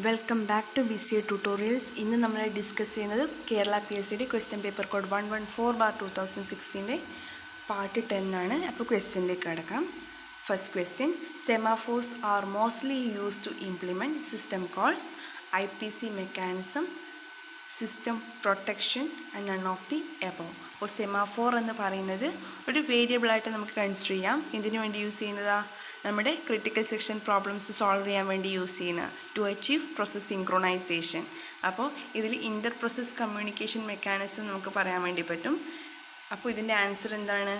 Welcome back to BCA tutorials. ഇന്ന് നമ്മൾ discuss ചെയ്യുന്നത് കേരള PSCയുടെ ക്വസ്റ്റ്യൻ പേപ്പർ കോഡ് 114/2016 പാർട്ട് 10 ആണ്. അപ്പോൾ ക്വസ്റ്റ്യനിലേക്ക് കിടക്കാം. First question, semaphores are mostly use to implement system calls IPC mechanism, system protection and none of the above. അപ്പോൾ semaphore എന്ന് പറയുന്നത് ഒരു വേരിയബിളായിട്ട് നമുക്ക് കൺസിഡർ ചെയ്യാം. എന്തിനു വേണ്ടി യൂസ് ചെയ്യുന്നതാ? നമ്മുടെ ക്രിട്ടിക്കൽ സെക്ഷൻ പ്രോബ്ലംസ് സോൾവ് ചെയ്യാൻ വേണ്ടി യൂസ് ചെയ്യുന്ന ടു അച്ചീവ് പ്രോസസ് സിങ്ക്രോണൈസേഷൻ. അപ്പോൾ ഇതിൽ ഇൻ്റർ പ്രോസസ് കമ്മ്യൂണിക്കേഷൻ മെക്കാനിസം നമുക്ക് പറയാൻ വേണ്ടി പറ്റും. അപ്പോൾ ഇതിൻ്റെ ആൻസർ എന്താണ്?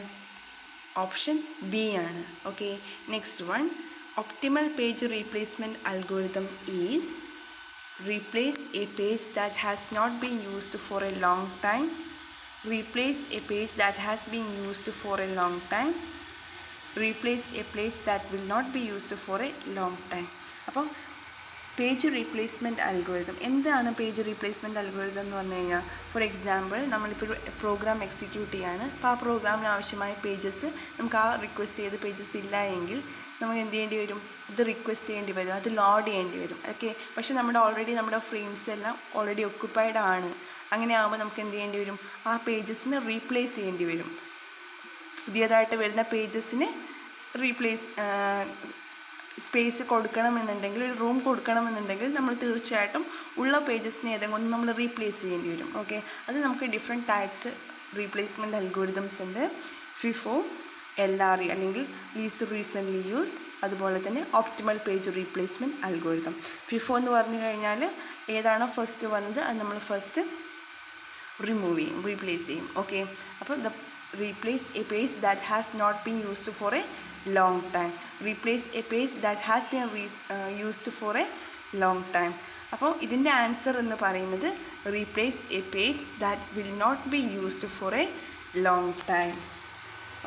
ഓപ്ഷൻ ബി ആണ്. Okay, next one, optimal page replacement algorithm is replace a page that has not been used for a long time, replace a page that has been used for a long time, replace a page that will not be used for a long time. അപ്പോൾ page replacement algorithm എന്താണ്? Page replacement algorithm എന്ന് പറഞ്ഞു കഴിഞ്ഞാൽ, for example നമ്മളിപ്പോൾ ഒരു program execute ചെയ്യാണ്. അപ്പോൾ ആ പ്രോഗ്രാമിന് ആവശ്യമായ പേജസ് നമുക്ക് ആ റിക്വസ്റ്റ് ചെയ്ത പേജസ് ഇല്ല എങ്കിൽ നമുക്ക് എന്ത് ചെയ്യേണ്ടി വരും? ഇത് റിക്വസ്റ്റ് ചെയ്യേണ്ടി വരും, അത് ലോഡ് ചെയ്യേണ്ടി വരും. ഓക്കെ, പക്ഷെ നമ്മുടെ ഫ്രെയിംസ് എല്ലാം ഓൾറെഡി ഒക്യുപ്പൈഡ് ആണ്. അങ്ങനെ ആകുമ്പോൾ നമുക്ക് എന്ത് ചെയ്യേണ്ടി വരും? ആ പേജസിനെ റീപ്ലേസ് ചെയ്യേണ്ടി വരും. പുതിയതായിട്ട് വരുന്ന പേജസിന് സ്പേസ് കൊടുക്കണമെന്നുണ്ടെങ്കിൽ, ഒരു റൂം കൊടുക്കണമെന്നുണ്ടെങ്കിൽ നമ്മൾ തീർച്ചയായിട്ടും ഉള്ള പേജസിനെ ഏതെങ്കിലും നമ്മൾ റീപ്ലേസ് ചെയ്യേണ്ടി വരും. ഓക്കെ, അത് നമുക്ക് ഡിഫറെൻറ്റ് ടൈപ്സ് റീപ്ലേസ്മെൻറ്റ് അൽഗോരിതംസ് ഉണ്ട്. FIFO, LRE അല്ലെങ്കിൽ ലീസ്റ്റ് റീസെൻ്റ്ലി യൂസ്, അതുപോലെ തന്നെ optimal page replacement algorithm. FIFO എന്ന് പറഞ്ഞു കഴിഞ്ഞാൽ ഏതാണോ ഫസ്റ്റ് വന്നത് അത് നമ്മൾ ഫസ്റ്റ് റീപ്ലേസ് ചെയ്യും. ഓക്കെ, അപ്പോൾ replace a page that has not been used for a long time, replace a page that has been used for a long time. അപ്പോൾ ഇതിൻ്റെ ആൻസർ എന്ന് പറയുന്നത് replace a page that will not be used for a long time.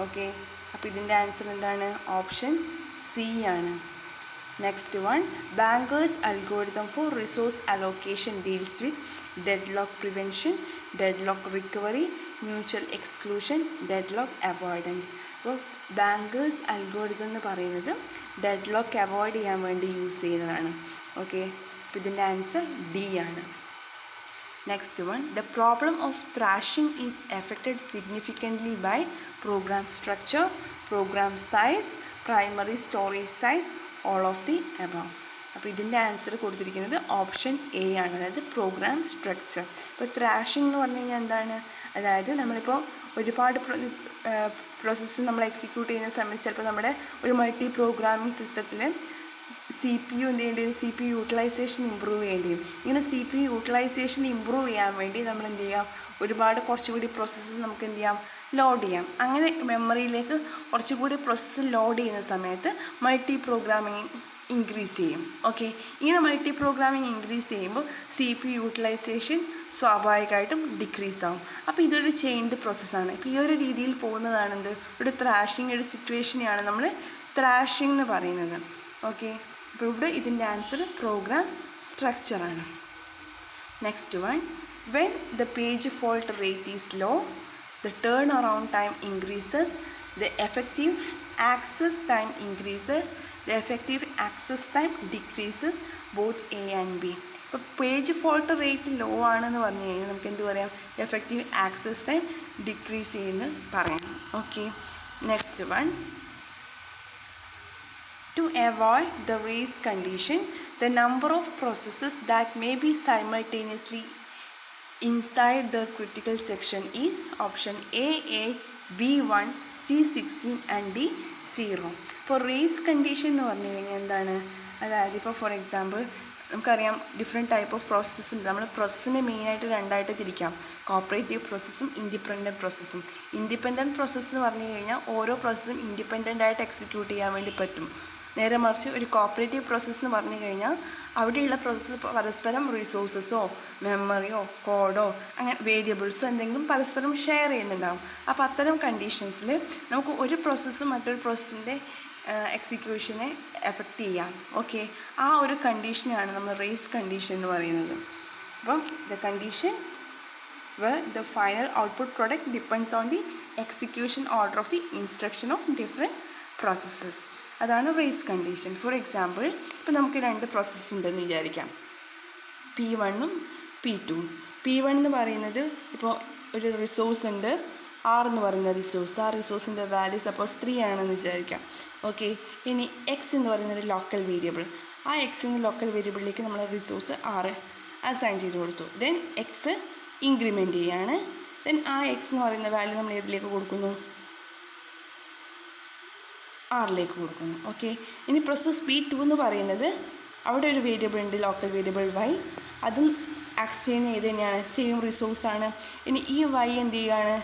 Okay, അപ്പോൾ ഇതിൻ്റെ answer എന്താണ്? Option C ആണ്. Next one, bankers algorithm four resource allocation deals with deadlock prevention, deadlock recovery, mutual exclusion, deadlock avoidance. അപ്പോൾ bankers algorithm എന്ന് പറയുന്നത് deadlock avoid ചെയ്യാൻ വേണ്ടി use ചെയ്യുന്നതാണ്. ഓക്കെ, അപ്പോൾ ഇതിൻ്റെ ആൻസർ ഡി ആണ്. Next one, the problem of thrashing is affected significantly by program structure, program size, primary storage size, all of the above. അപ്പോൾ ഇതിൻ്റെ ആൻസർ കൊടുത്തിരിക്കുന്നത് ഓപ്ഷൻ എ ആണ്, അതായത് പ്രോഗ്രാം സ്ട്രക്ചർ. ഇപ്പോൾ ത്രാഷിംഗ് എന്ന് പറഞ്ഞു കഴിഞ്ഞാൽ എന്താണ്? അതായത് നമ്മളിപ്പോൾ ഒരുപാട് പ്രോസസ്സ് നമ്മൾ എക്സിക്യൂട്ട് ചെയ്യുന്ന സമയത്ത് ചിലപ്പോൾ നമ്മുടെ ഒരു മൾട്ടി പ്രോഗ്രാമിംഗ് സിസ്റ്റത്തിൽ CPU എന്ത് ചെയ്യേണ്ടി വരും? CPU യൂട്ടിലൈസേഷൻ ഇമ്പ്രൂവ് ചെയ്യേണ്ടി വരും. ഇങ്ങനെ CPU യൂട്ടിലൈസേഷൻ ഇമ്പ്രൂവ് ചെയ്യാൻ വേണ്ടി നമ്മൾ എന്ത് ചെയ്യാം? കുറച്ചുകൂടി പ്രോസസ്സസ് നമുക്ക് എന്ത് ചെയ്യാം? ലോഡ് ചെയ്യാം. അങ്ങനെ മെമ്മറിയിലേക്ക് കുറച്ചുകൂടി പ്രോസസ്സ് ലോഡ് ചെയ്യുന്ന സമയത്ത് മൾട്ടി പ്രോഗ്രാമിംഗ് ഇൻക്രീസ് ചെയ്യും. ഓക്കെ, ഇങ്ങനെ മൾട്ടി പ്രോഗ്രാമിംഗ് ഇൻക്രീസ് ചെയ്യുമ്പോൾ CPU യൂട്ടിലൈസേഷൻ സ്വാഭാവികമായിട്ടും ഡിക്രീസ് ആവും. അപ്പോൾ ഇതൊരു ചെയിൻഡ് പ്രോസസ്സാണ്. ഇപ്പോൾ ഈ ഒരു രീതിയിൽ പോകുന്നതാണെന്ത്? ഒരു ത്രാഷിംഗ് ഒരു സിറ്റുവേഷനെയാണ് നമ്മൾ ത്രാഷിംഗ് എന്ന് പറയുന്നത്. ഓക്കെ, അപ്പോൾ ഇവിടെ ഇതിൻ്റെ ആൻസർ പ്രോഗ്രാം സ്ട്രക്ചറാണ്. Next one, when the page fault rate is low, the turnaround time increases, the effective access time increases, the effective access time decreases, both A and B. ഇപ്പോൾ page fault rate law ആണെന്ന് പറഞ്ഞു കഴിഞ്ഞാൽ നമുക്ക് എന്ത് പറയാം? Effective access time decrease ചെയ്യുന്നു പറയാം. Okay, next one, to avoid the race condition, the number of processes that may be simultaneously inside the critical section is option A 8, B 1, C 16 and D 0. ഇപ്പോൾ raise condition എന്ന് പറഞ്ഞു കഴിഞ്ഞാൽ എന്താണ്? അതായത് ഇപ്പോൾ for example നമുക്കറിയാം different type of process ഉണ്ട്. നമ്മൾ പ്രോസസ്സിനെ മെയിനായിട്ട് രണ്ടായിട്ട് തിരിക്കാം, കോപ്പറേറ്റീവ് പ്രോസസ്സും ഇൻഡിപെൻഡൻറ്റ് പ്രോസസ്സും. ഇൻഡിപെൻഡൻറ്റ് പ്രോസസ്സ് എന്ന് പറഞ്ഞു കഴിഞ്ഞാൽ ഓരോ പ്രോസസ്സും ഇൻഡിപെൻഡൻ്റ് ആയിട്ട് എക്സിക്യൂട്ട് ചെയ്യാൻ വേണ്ടി പറ്റും. നേരെ മറിച്ച് ഒരു കോപ്പറേറ്റീവ് പ്രോസസ്സ് എന്ന് പറഞ്ഞു കഴിഞ്ഞാൽ അവിടെയുള്ള പ്രോസസ്സ് പരസ്പരം റിസോഴ്സസോ മെമ്മറിയോ കോഡോ അങ്ങനെ വേരിയബിൾസോ എന്തെങ്കിലും പരസ്പരം ഷെയർ ചെയ്യുന്നുണ്ടാകും. അപ്പോൾ അത്തരം കണ്ടീഷൻസിൽ നമുക്ക് ഒരു പ്രോസസ്സ് മറ്റൊരു പ്രോസസ്സിൻ്റെ എക്സിക്യൂഷനെ എഫക്റ്റ് ചെയ്യാം. ഓക്കെ, ആ ഒരു കണ്ടീഷനാണ് നമ്മൾ റേസ് കണ്ടീഷൻ എന്ന് പറയുന്നത്. അപ്പം the condition where the final output product depends on the execution order of the instruction of different processes. അതാണ് റേസ് കണ്ടീഷൻ. ഫോർ എക്സാമ്പിൾ ഇപ്പോൾ നമുക്ക് രണ്ട് പ്രോസസ്സ് ഉണ്ടെന്ന് വിചാരിക്കാം. P1ഉം P2ഉം. P1 എന്ന് പറയുന്നത് ഇപ്പോൾ ഒരു റിസോഴ്സ് ഉണ്ട്, R എന്ന് പറയുന്ന റിസോഴ്സ്. ആ റിസോഴ്സിൻ്റെ വാല്യൂ സപ്പോസ് 3 ആണെന്ന് വിചാരിക്കാം. ഓക്കെ, ഇനി എക്സ് എന്ന് പറയുന്നൊരു ലോക്കൽ വേരിയബിൾ. ആ എക്സ് എന്ന ലോക്കൽ വേരിയബിളിലേക്ക് നമ്മൾ റിസോഴ്സ് R അസൈൻ ചെയ്ത് കൊടുത്തു. ദെൻ എക്സ് ഇൻക്രിമെൻ്റ് ചെയ്യാണ്. ദെൻ ആ എക്സ് എന്ന് പറയുന്ന വാല്യൂ നമ്മൾ ഏതിലേക്ക് കൊടുക്കുന്നു? ആറിലേക്ക് കൊടുക്കുന്നു. ഓക്കെ, ഇനി പ്രോസസ് P2 എന്ന് പറയുന്നത് അവിടെ ഒരു വേരിയബിൾ ഉണ്ട്, ലോക്കൽ വേരിയബിൾ y. അതും ആക്സ് ചെയ്യുന്ന ഏത് തന്നെയാണ്? സെയിം റിസോഴ്സാണ്. ഇനി ഈ y എന്ത് ചെയ്യുകയാണ്?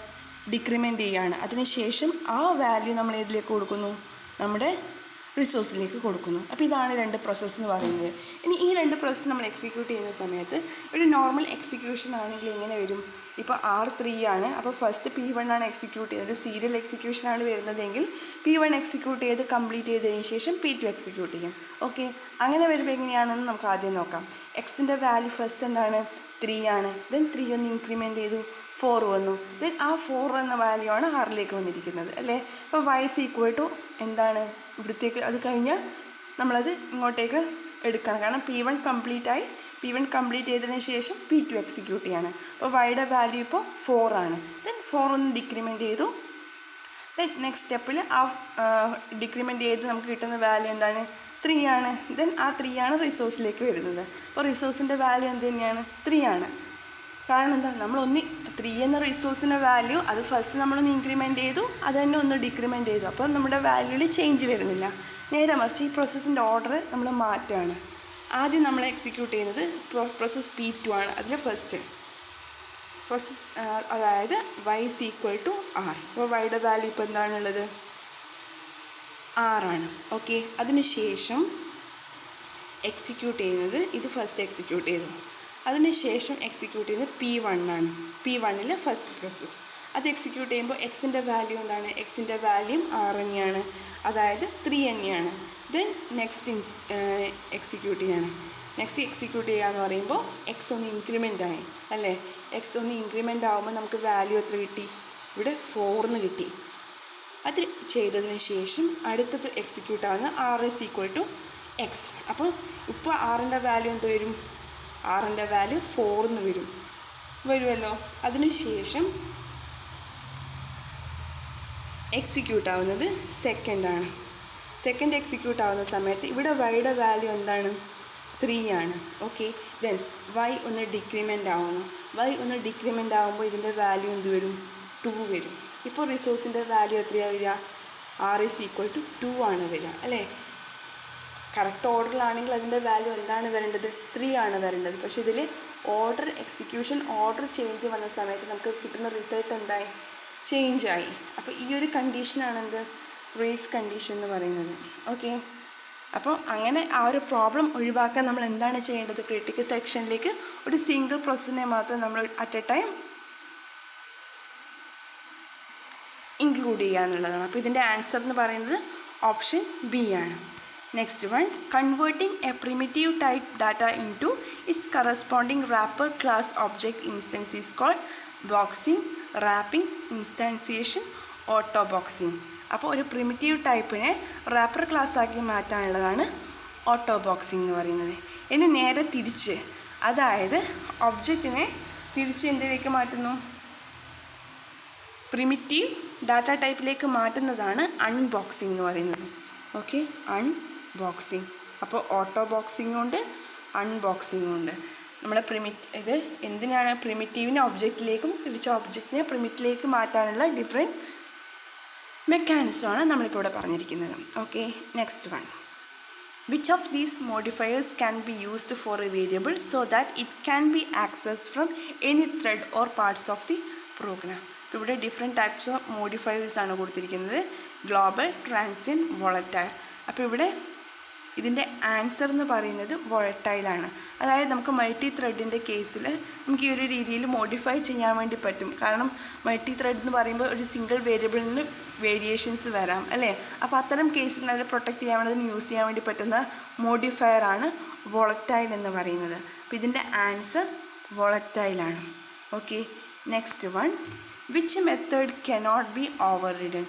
ഡിക്രിമെൻ്റ് ചെയ്യുകയാണ്. അതിനുശേഷം ആ വാല്യൂ നമ്മൾ ഏതിലേക്ക് കൊടുക്കുന്നു? നമ്മുടെ റിസോഴ്സിലേക്ക് കൊടുക്കുന്നു. അപ്പോൾ ഇതാണ് രണ്ട് പ്രോസസ്സ് എന്ന് പറയുന്നത്. ഇനി ഈ രണ്ട് പ്രോസസ്സ് നമ്മൾ എക്സിക്യൂട്ട് ചെയ്യുന്ന സമയത്ത് ഒരു നോർമൽ എക്സിക്യൂഷൻ ആണെങ്കിൽ എങ്ങനെ വരും? ഇപ്പോൾ R3 ആണ്, അപ്പോൾ ഫസ്റ്റ് P1 ആണ് എക്സിക്യൂട്ട് ചെയ്തത്, സീരിയൽ എക്സിക്യൂഷൻ ആണ് വരുന്നതെങ്കിൽ P1 എക്സിക്യൂട്ട് ചെയ്ത് കംപ്ലീറ്റ് ചെയ്തതിന് ശേഷം P2 എക്സിക്യൂട്ട് ചെയ്യും. ഓക്കെ, അങ്ങനെ വരുമ്പോൾ എങ്ങനെയാണെന്ന് നമുക്ക് ആദ്യം നോക്കാം. എക്സിൻ്റെ വാല്യൂ ഫസ്റ്റ് എന്താണ്? 3 ആണ്. ദെൻ 3 ഒന്ന് ഇൻക്രിമെൻ്റ് ചെയ്തു, 4 വന്നു. ദെൻ ആ 4 എന്ന വാല്യൂ ആണ് ആറിലേക്ക് വന്നിരിക്കുന്നത് അല്ലേ. അപ്പോൾ y = എന്താണ്? ഇവിടത്തേക്ക് അത് കഴിഞ്ഞാൽ നമ്മളത് ഇങ്ങോട്ടേക്ക് എടുക്കണം. കാരണം P1 കംപ്ലീറ്റ് ആയി. P1 കംപ്ലീറ്റ് ചെയ്തതിന് ശേഷം P2 എക്സിക്യൂട്ട് ചെയ്യാണ്. അപ്പോൾ വൈയുടെ വാല്യൂ ഇപ്പോൾ 4 ആണ്. ദെൻ 4 ഒന്ന് ഡിക്രിമെൻ്റ് ചെയ്തു. ദെൻ നെക്സ്റ്റ് സ്റ്റെപ്പിൽ ആ ഡിക്രിമെൻ്റ് ചെയ്ത് നമുക്ക് കിട്ടുന്ന വാല്യൂ എന്താണ്? 3 ആണ്. ദെൻ ആ 3 ആണ് റിസോഴ്സിലേക്ക് വരുന്നത്. അപ്പോൾ റിസോഴ്സിൻ്റെ വാല്യൂ എന്ത് തന്നെയാണ്? 3 ആണ്. കാരണം എന്താ? നമ്മളൊന്ന് 3 എന്ന റിസോഴ്സിൻ്റെ വാല്യൂ അത് ഫസ്റ്റ് നമ്മളൊന്ന് ഇൻക്രിമെൻ്റ് ചെയ്തു, അത് തന്നെ ഒന്ന് ഡിക്രിമെൻ്റ് ചെയ്തു. അപ്പോൾ നമ്മുടെ വാല്യൂവിൽ ചേഞ്ച് വരുന്നില്ല. നേരെ മറിച്ച് ഈ പ്രോസസ്സിൻ്റെ ഓർഡർ നമ്മൾ മാറ്റുകയാണ്. ആദ്യം നമ്മൾ എക്സിക്യൂട്ട് ചെയ്യുന്നത് പ്രോസസ്സ് P2 ആണ്. അതിൽ ഫസ്റ്റ് അതായത് y = R. അപ്പോൾ വൈയുടെ വാല്യൂ ഇപ്പോൾ എന്താണുള്ളത്? 6 ആണ്. ഓക്കെ, അതിനുശേഷം എക്സിക്യൂട്ട് ചെയ്യുന്നത് ഇത് ഫസ്റ്റ് എക്സിക്യൂട്ട് ചെയ്തു. അതിനുശേഷം എക്സിക്യൂട്ട് ചെയ്യുന്നത് P1 ആണ്. P1 ഫസ്റ്റ് പ്രോസസ്സ് അത് എക്സിക്യൂട്ട് ചെയ്യുമ്പോൾ എക്സിൻ്റെ വാല്യൂ എന്താണ്? എക്സിൻ്റെ വാല്യൂ 6 തന്നെയാണ്, അതായത് 3 തന്നെയാണ്. ദെൻ നെക്സ്റ്റ് എക്സിക്യൂട്ട് ചെയ്യാണ്. നെക്സ്റ്റ് എക്സിക്യൂട്ട് ചെയ്യുക എന്ന് പറയുമ്പോൾ എക്സ് ഒന്ന് ഇൻക്രിമെൻ്റ് ആയി അല്ലേ. എക്സ് ഒന്ന് ഇൻക്രിമെൻ്റ് ആകുമ്പോൾ നമുക്ക് വാല്യൂ എത്ര കിട്ടി? ഇവിടെ 4 കിട്ടി. അത് ചെയ്തതിന് ശേഷം അടുത്തത് എക്സിക്യൂട്ട് ആകുന്ന R = x. അപ്പോൾ ഇപ്പോൾ ആറിൻ്റെ വാല്യൂ എന്ത് വരും? ആറിൻ്റെ വാല്യൂ 4 വരുമല്ലോ. അതിനുശേഷം എക്സിക്യൂട്ട് ആവുന്നത് സെക്കൻഡാണ്. സെക്കൻഡ് എക്സിക്യൂട്ട് ആവുന്ന സമയത്ത് ഇവിടെ വൈയുടെ വാല്യൂ എന്താണ്? 3 ആണ്. ഓക്കെ, ദെൻ y ഒന്ന് ഡിക്രിമെൻ്റ് ആവുന്നു. y ഒന്ന് ഡിക്രിമെൻ്റ് ആകുമ്പോൾ ഇതിൻ്റെ വാല്യൂ എന്ത് വരും? 2 വരും. ഇപ്പോൾ റിസോഴ്സിൻ്റെ വാല്യൂ എത്രയാണ് വരിക? R = 2 ആണ് വരിക അല്ലേ. കറക്റ്റ് ഓർഡറിലാണെങ്കിൽ അതിൻ്റെ വാല്യൂ എന്താണ് വരേണ്ടത്? 3 ആണ് വരേണ്ടത്. പക്ഷേ ഇതിൽ എക്സിക്യൂഷൻ ഓർഡർ ചേഞ്ച് വന്ന സമയത്ത് നമുക്ക് കിട്ടുന്ന റിസൾട്ട് എന്തായി? ചേഞ്ച് ആയി. അപ്പോൾ ഈ ഒരു കണ്ടീഷനാണ് എന്ത്? റേസ് കണ്ടീഷൻ എന്ന് പറയുന്നത്. ഓക്കെ, അപ്പോൾ അങ്ങനെ ആ ഒരു പ്രോബ്ലം ഒഴിവാക്കാൻ നമ്മൾ എന്താണ് ചെയ്യേണ്ടത്? ക്രിട്ടിക്കൽ സെക്ഷനിലേക്ക് ഒരു സിംഗിൾ പ്രോസസ്സിനെ മാത്രം നമ്മൾ അറ്റ് എ ടൈം ഇൻക്ലൂഡ് ചെയ്യുക എന്നുള്ളതാണ്. അപ്പോൾ ഇതിൻ്റെ ആൻസർ എന്ന് പറയുന്നത് ഓപ്ഷൻ ബി ആണ്. Next one, converting a primitive type data into its corresponding wrapper class object instance is called boxing, wrapping, instantiation, auto boxing. അപ്പോൾ ഒരു പ്രിമിറ്റീവ് ടൈപ്പിനെ റാപ്പർ ക്ലാസ് ആക്കി മാറ്റാനുള്ളതാണ് ഓട്ടോ ബോക്സിംഗ് എന്ന് പറയുന്നത്. ഇനി നേരെ തിരിച്ച്, അതായത് ഒബ്ജക്റ്റിനെ തിരിച്ച് എന്തിലേക്ക് മാറ്റുന്നു? പ്രിമിറ്റീവ് ഡാറ്റ ടൈപ്പിലേക്ക് മാറ്റുന്നതാണ് അൺബോക്സിംഗ് എന്ന് പറയുന്നത്. Okay, unboxing. അപ്പോൾ ഓട്ടോ ബോക്സിംഗ് ഉണ്ട്, അൺബോക്സിംഗ് ഉണ്ട്. നമ്മുടെ ഇത് എന്തിനാണ്? പ്രിമിറ്റീവിനെ ഒബ്ജക്റ്റിലേക്കും തിരിച്ച് ഒബ്ജക്റ്റിനെ പ്രിമിറ്റീവിലേക്ക് മാറ്റാനുള്ള ഡിഫറെൻറ്റ് മെക്കാനിസമാണ് നമ്മളിപ്പോൾ ഇവിടെ പറഞ്ഞിരിക്കുന്നത്. Okay, next one, which of these modifiers can be used for a variable so that it can be access from any thread or parts of the program. ഇപ്പോൾ ഇവിടെ ഡിഫറെൻറ്റ് ടൈപ്സ് ഓഫ് മോഡിഫയേഴ്സ് ആണ് കൊടുത്തിരിക്കുന്നത്: global, transient, volatile. അപ്പോൾ ഇവിടെ ഇതിൻ്റെ answer എന്ന് പറയുന്നത് വോളറ്റൈലാണ്. അതായത് നമുക്ക് മൾട്ടി ത്രെഡിൻ്റെ കേസിൽ നമുക്ക് ഈ ഒരു രീതിയിൽ മോഡിഫൈ ചെയ്യാൻ വേണ്ടി പറ്റും. കാരണം മൾട്ടി ത്രെഡ് എന്ന് പറയുമ്പോൾ ഒരു സിംഗിൾ വേരിയബിളിന് വേരിയേഷൻസ് വരാം അല്ലേ. അപ്പോൾ അത്തരം കേസിൽ അത് പ്രൊട്ടക്റ്റ് ചെയ്യാൻ വേണ്ടി യൂസ് ചെയ്യാൻ വേണ്ടി പറ്റുന്ന മോഡിഫയറാണ് വോളറ്റൈൽ എന്ന് പറയുന്നത്. അപ്പോൾ ഇതിൻ്റെ ആൻസർ വോളറ്റൈലാണ്. Okay, next one, which method cannot be overridden?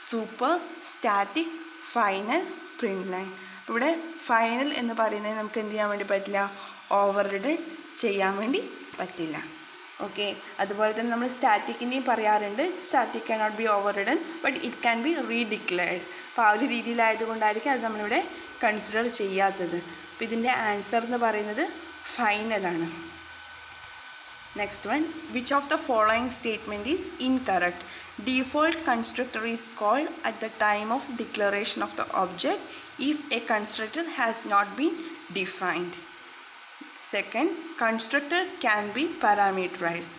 Super, static, final, print line. ഇവിടെ ഫൈനൽ എന്ന് പറയുന്നത് നമുക്ക് എന്ത് ചെയ്യാൻ വേണ്ടി പറ്റില്ല? ഓവർ റിഡൻ ചെയ്യാൻ വേണ്ടി പറ്റില്ല. ഓക്കെ, അതുപോലെ തന്നെ നമ്മൾ സ്റ്റാറ്റിക്കിൻ്റെയും പറയാറുണ്ട്, static cannot be overridden but it can be redeclared. അപ്പോൾ ആ ഒരു രീതിയിലായതുകൊണ്ടായിരിക്കും അത് നമ്മളിവിടെ കൺസിഡർ ചെയ്യാത്തത്. അപ്പോൾ ഇതിൻ്റെ ആൻസർ എന്ന് പറയുന്നത് ഫൈനലാണ്. Next one, which of the following statement is incorrect? Default constructor is called at the time of declaration of the object if a constructor has not been defined. Second, constructor can be parameterized.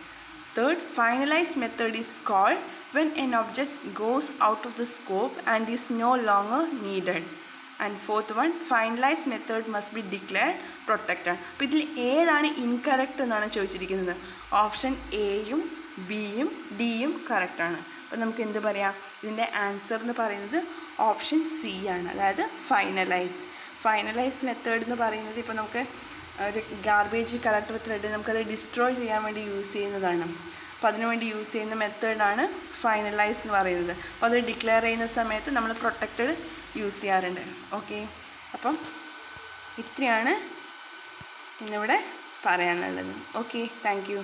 Third, finalize method is called when an object goes out of the scope and is no longer needed. And fourth one, finalize method must be declared protected. അപ്പോൾ ഇതിൽ ഏതാണ് incorrect എന്നാണ് ചോദിച്ചിരിക്കുന്നത്. Option എയും ബിയും ഡിയും കറക്റ്റാണ്. അപ്പോൾ നമുക്ക് എന്ത് പറയാം, ഇതിൻ്റെ ആൻസർ എന്ന് പറയുന്നത് ഓപ്ഷൻ സി ആണ്, അതായത് ഫൈനലൈസ് മെത്തേഡ് എന്ന് പറയുന്നത് ഇപ്പോൾ നമുക്ക് ഒരു ഗാർബേജ് കളക്ടർ ത്രെഡ് നമുക്കത് ഡിസ്ട്രോയ് ചെയ്യാൻ വേണ്ടി യൂസ് ചെയ്യുന്നതാണ്. അപ്പോൾ അതിനുവേണ്ടി യൂസ് ചെയ്യുന്ന മെത്തേഡാണ് ഫൈനലൈസ് എന്ന് പറയുന്നത്. അപ്പോൾ അത് ഡിക്ലെയർ ചെയ്യുന്ന സമയത്ത് നമ്മൾ പ്രൊട്ടക്റ്റഡ് യൂസ് ചെയ്യാറുണ്ട്. ഓക്കെ, അപ്പം ഇത്രയാണ് ഇന്നിവിടെ പറയാനുള്ളത്. Okay, thank you.